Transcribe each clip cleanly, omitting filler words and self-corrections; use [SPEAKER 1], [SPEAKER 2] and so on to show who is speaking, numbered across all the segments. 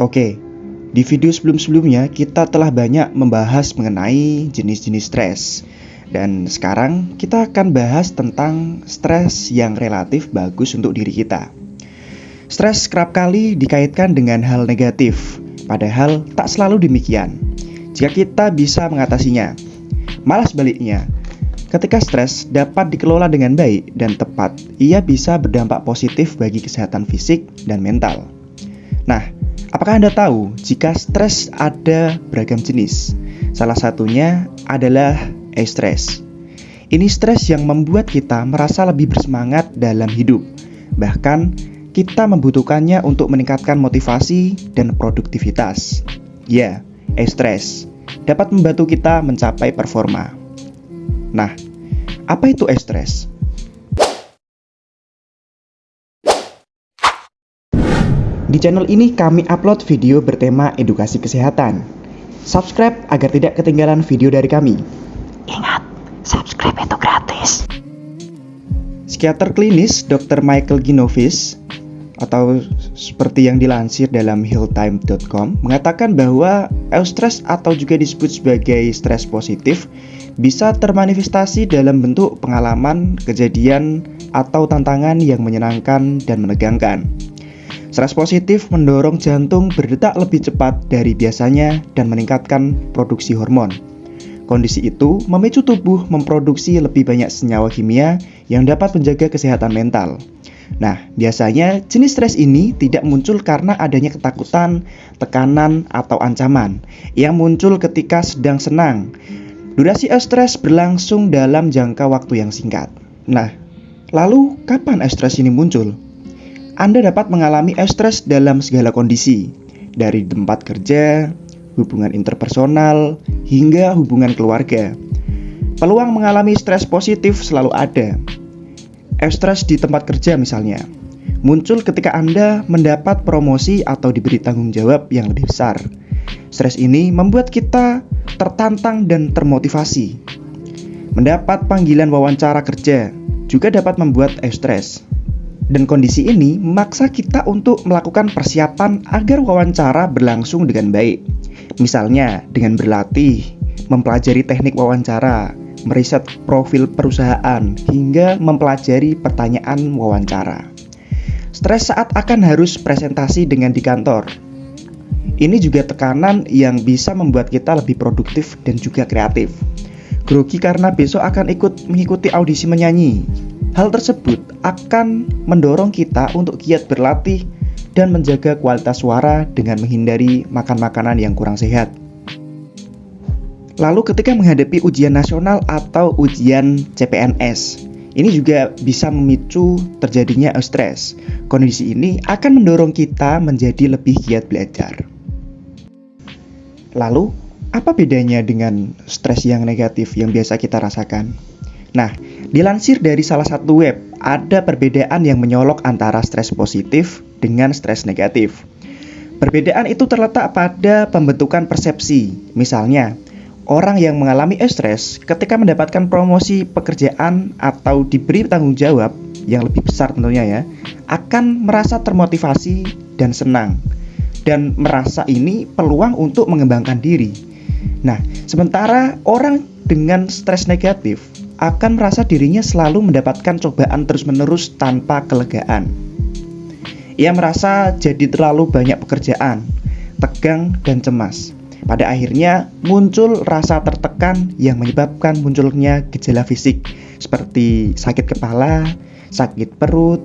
[SPEAKER 1] Oke, di video sebelum-sebelumnya kita telah banyak membahas mengenai jenis-jenis stres. Dan sekarang kita akan bahas tentang stres yang relatif bagus untuk diri kita. Stres kerap kali dikaitkan dengan hal negatif, padahal tak selalu demikian. Jika kita bisa mengatasinya, malah sebaliknya, ketika stres dapat dikelola dengan baik dan tepat, ia bisa berdampak positif bagi kesehatan fisik dan mental. Nah, apakah Anda tahu jika stres ada beragam jenis? Salah satunya adalah eustress. Ini stres yang membuat kita merasa lebih bersemangat dalam hidup. Bahkan, kita membutuhkannya untuk meningkatkan motivasi dan produktivitas. Ya, eustress dapat membantu kita mencapai performa. Nah, apa itu eustress? Di channel ini kami upload video bertema edukasi kesehatan. Subscribe agar tidak ketinggalan video dari kami. Ingat, subscribe itu gratis. Psikiater klinis Dr. Michael Genovese, atau seperti yang dilansir dalam healthtime.com, mengatakan bahwa eustress atau juga disebut sebagai stres positif bisa termanifestasi dalam bentuk pengalaman, kejadian, atau tantangan yang menyenangkan dan menegangkan. Stres positif mendorong jantung berdetak lebih cepat dari biasanya dan meningkatkan produksi hormon. Kondisi itu memicu tubuh memproduksi lebih banyak senyawa kimia yang dapat menjaga kesehatan mental. Nah, biasanya jenis stres ini tidak muncul karena adanya ketakutan, tekanan, atau ancaman yang muncul ketika sedang senang. Durasi eustress berlangsung dalam jangka waktu yang singkat. Nah, lalu kapan eustress ini muncul? Anda dapat mengalami eustress dalam segala kondisi, dari tempat kerja, hubungan interpersonal, hingga hubungan keluarga. Peluang mengalami stres positif selalu ada. Eustress di tempat kerja misalnya, muncul ketika Anda mendapat promosi atau diberi tanggung jawab yang lebih besar. Stres ini membuat kita tertantang dan termotivasi. Mendapat panggilan wawancara kerja juga dapat membuat eustress. Dan kondisi ini memaksa kita untuk melakukan persiapan agar wawancara berlangsung dengan baik. Misalnya dengan berlatih, mempelajari teknik wawancara, meriset profil perusahaan, hingga mempelajari pertanyaan wawancara. Stres saat akan harus presentasi dengan di kantor. Ini juga tekanan yang bisa membuat kita lebih produktif dan juga kreatif. Grogi karena besok akan mengikuti audisi menyanyi. Hal tersebut akan mendorong kita untuk giat berlatih dan menjaga kualitas suara dengan menghindari makan makanan yang kurang sehat. Lalu ketika menghadapi ujian nasional atau ujian CPNS, ini juga bisa memicu terjadinya eustress. Kondisi ini akan mendorong kita menjadi lebih giat belajar. Lalu, apa bedanya dengan stres yang negatif yang biasa kita rasakan? Nah, dilansir dari salah satu web, ada perbedaan yang menyolok antara stres positif dengan stres negatif. Perbedaan itu terletak pada pembentukan persepsi. Misalnya, orang yang mengalami eustress ketika mendapatkan promosi pekerjaan atau diberi tanggung jawab yang lebih besar tentunya ya, akan merasa termotivasi dan senang, dan merasa ini peluang untuk mengembangkan diri. Nah, sementara orang dengan stres negatif akan merasa dirinya selalu mendapatkan cobaan terus-menerus tanpa kelegaan. Ia merasa jadi terlalu banyak pekerjaan, tegang dan cemas. Pada akhirnya muncul rasa tertekan yang menyebabkan munculnya gejala fisik seperti sakit kepala, sakit perut,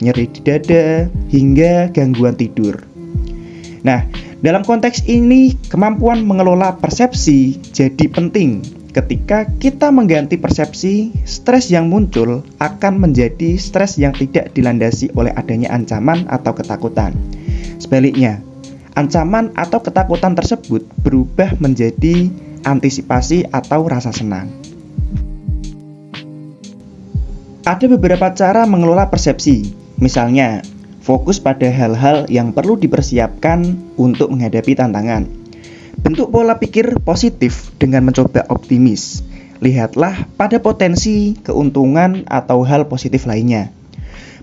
[SPEAKER 1] nyeri di dada, hingga gangguan tidur. Nah, dalam konteks ini kemampuan mengelola persepsi jadi penting. Ketika kita mengganti persepsi, stres yang muncul akan menjadi stres yang tidak dilandasi oleh adanya ancaman atau ketakutan. Sebaliknya, ancaman atau ketakutan tersebut berubah menjadi antisipasi atau rasa senang. Ada beberapa cara mengelola persepsi. Misalnya, fokus pada hal-hal yang perlu dipersiapkan untuk menghadapi tantangan. Bentuk pola pikir positif dengan mencoba optimis. Lihatlah pada potensi, keuntungan, atau hal positif lainnya.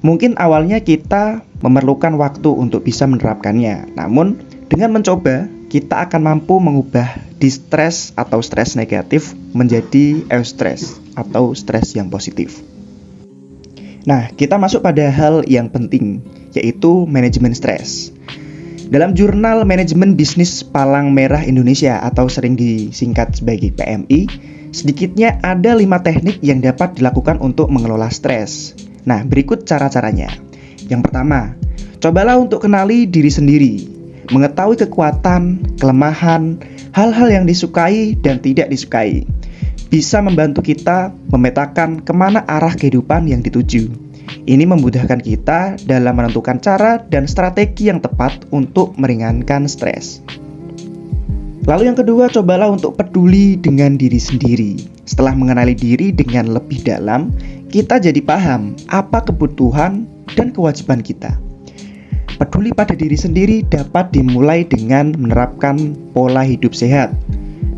[SPEAKER 1] Mungkin awalnya kita memerlukan waktu untuk bisa menerapkannya, namun Dengan mencoba, kita akan mampu mengubah distress atau stres negatif menjadi eustress atau stres yang positif. Nah, kita masuk pada hal yang penting, yaitu manajemen stres. Dalam jurnal Manajemen Bisnis Palang Merah Indonesia atau sering disingkat sebagai PMI, sedikitnya ada 5 teknik yang dapat dilakukan untuk mengelola stres. Nah, berikut cara-caranya. Yang pertama, cobalah untuk kenali diri sendiri. Mengetahui kekuatan, kelemahan, hal-hal yang disukai dan tidak disukai bisa membantu kita memetakan kemana arah kehidupan yang dituju. Ini memudahkan kita dalam menentukan cara dan strategi yang tepat untuk meringankan stres. Lalu yang kedua, cobalah untuk peduli dengan diri sendiri. Setelah mengenali diri dengan lebih dalam, kita jadi paham apa kebutuhan dan kewajiban kita. Peduli pada diri sendiri dapat dimulai dengan menerapkan pola hidup sehat,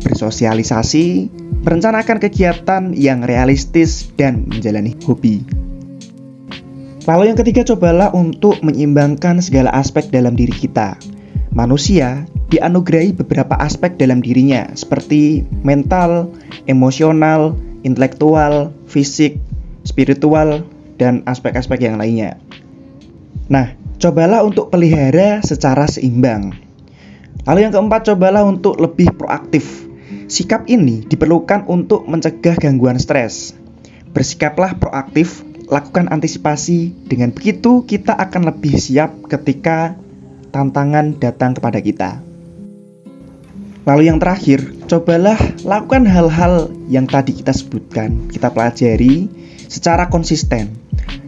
[SPEAKER 1] bersosialisasi, merencanakan kegiatan yang realistis, dan menjalani hobi. Lalu yang ketiga, cobalah untuk menyeimbangkan segala aspek dalam diri kita. Manusia dianugerahi beberapa aspek dalam dirinya, seperti mental, emosional, intelektual, fisik, spiritual, dan aspek-aspek yang lainnya. Nah, cobalah untuk pelihara secara seimbang. Lalu yang keempat, cobalah untuk lebih proaktif. Sikap ini diperlukan untuk mencegah gangguan stres. Bersikaplah proaktif, lakukan antisipasi. Dengan begitu, kita akan lebih siap ketika tantangan datang kepada kita. Lalu yang terakhir, cobalah lakukan hal-hal yang tadi kita sebutkan, kita pelajari secara konsisten,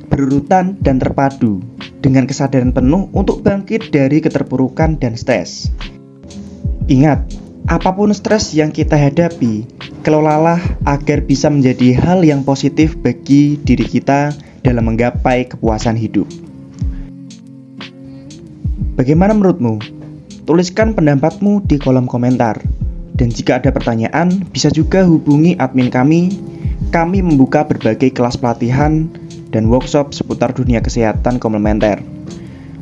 [SPEAKER 1] berurutan dan terpadu, dengan kesadaran penuh untuk bangkit dari keterpurukan dan stres. Ingat, apapun stres yang kita hadapi, kelolalah agar bisa menjadi hal yang positif bagi diri kita dalam menggapai kepuasan hidup. Bagaimana menurutmu? Tuliskan pendapatmu di kolom komentar. Dan jika ada pertanyaan, bisa juga hubungi admin kami. Kami membuka berbagai kelas pelatihan dan workshop seputar dunia kesehatan komplementer.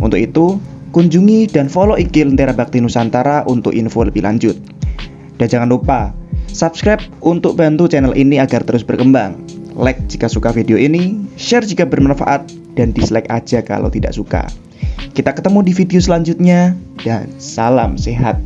[SPEAKER 1] Untuk itu, kunjungi dan follow IG Lentera Bakti Nusantara untuk info lebih lanjut. Dan jangan lupa, subscribe untuk bantu channel ini agar terus berkembang. Like jika suka video ini, share jika bermanfaat, dan dislike aja kalau tidak suka. Kita ketemu di video selanjutnya, dan salam sehat.